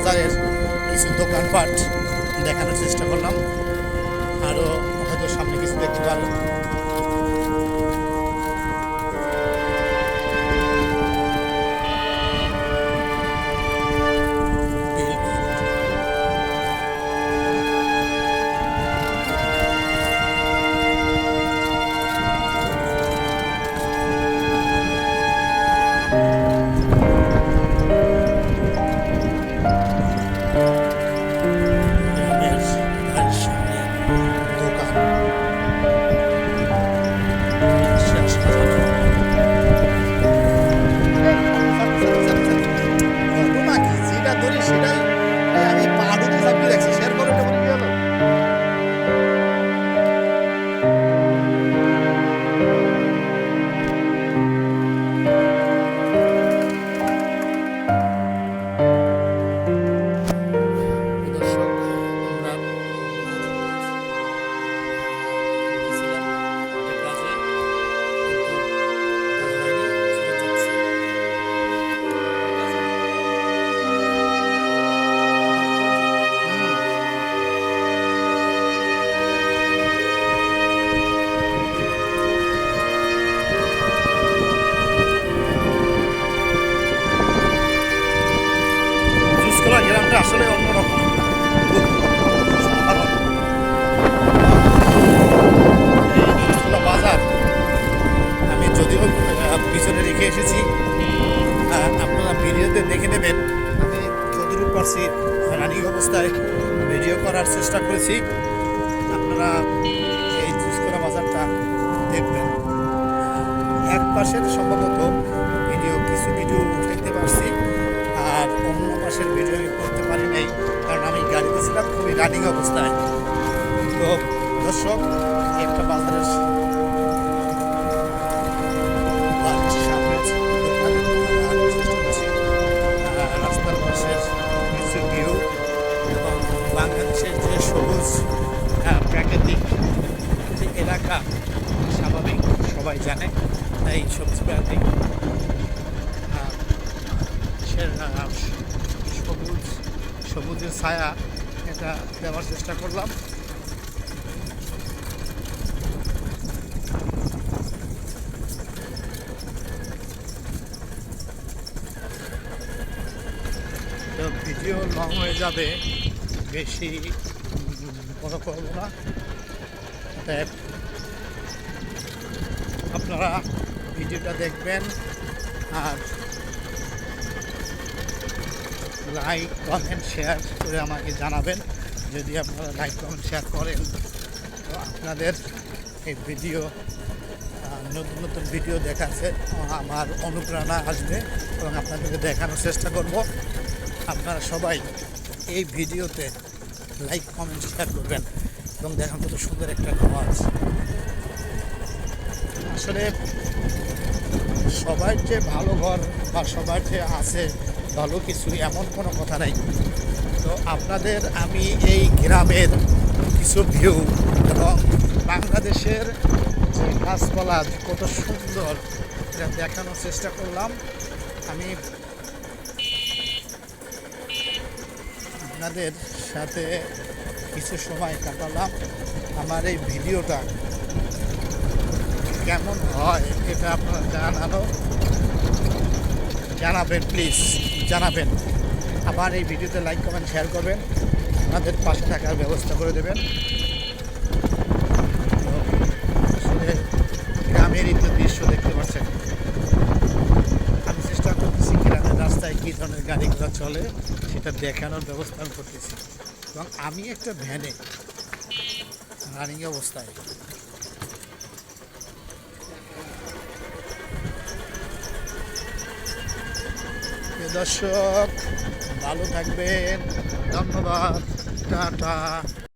বাজারের কিছু দোকানপাট দেখানোর চেষ্টা করলাম। আরও হয়তো সামনে কিছু দেখতে পারবো। গ্রামটা আসলে অন্যরকম, খুব সাধারণ। এই বাজার আমি যদিও পিছনে রেখে এসেছি, আপনারা ভিডিওতে দেখে নেবেন। আমি যতটুকু পারছি রানিং অবস্থায় ভিডিও করার চেষ্টা করেছি। আপনারা এই জুসকরা বাজারটা দেখবেন। এক পাশের সম্ভবত ভিডিও কিছু ভিডিও উঠাইতে পারছি, আর অন্য পাশের ভিডিও আমি করতে পারি নাই, কারণ আমি গাড়িতে ছিলাম খুবই রানিং অবস্থায়। তো দর্শক, একটা বাজারের রাস্তার পাশের কিছু ভিউ এবং বাংলাদেশের যে সবুজ প্রাকৃতিক যে এলাকা, স্বাভাবিক সবাই জানে, তাই সবুজ প্রাকৃতিক সবুজের ছায়া এটা দেওয়ার চেষ্টা করলাম। তো ভিডিও লং হয়ে যাবে, বেশি বড় করবো না। আপনারা ভিডিওটা দেখবেন আর লাইক কমেন্ট শেয়ার করে আমাকে জানাবেন। যদি আপনারা লাইক কমেন্ট শেয়ার করেন তো আপনাদের এই ভিডিও, নতুন নতুন ভিডিও দেখাচ্ছে আমার অনুপ্রেরণা আসবে এবং আপনাদেরকে দেখানোর চেষ্টা করব। আপনারা সবাই এই ভিডিওতে লাইক কমেন্ট শেয়ার করবেন এবং দেখেন কত সুন্দর একটা আওয়াজ। আসলে সবার যে ভালো ঘর বা সবার যে আছে ভালো কিছু, এমন কোনো কথা নাই। তো আপনাদের আমি এই গ্রামের কিছু ভিউ এবং বাংলাদেশের যে গাছপালা কত সুন্দর এটা দেখানোর চেষ্টা করলাম। আমি আপনাদের সাথে কিছু সময় কাটালাম। আমার এই ভিডিওটা কেমন হয় এটা আপনারা জানাবেন, প্লিজ জানাবেন। আমার এই ভিডিওতে লাইক কমেন্ট শেয়ার করবেন, আপনাদের পাশে থাকার ব্যবস্থা করে দেবেন। আসলে গ্রামেরই তো দৃশ্য দেখতে পাচ্ছেন। আমি চেষ্টা করতেছি গ্রামের রাস্তায় কী ধরনের গাড়ি ঘোড়া চলে সেটা দেখানোর ব্যবস্থা করতেছি, এবং আমি একটা ভ্যানে রানিং অবস্থায়। দর্শক ভালো থাকবেন, ধন্যবাদ, টাটা।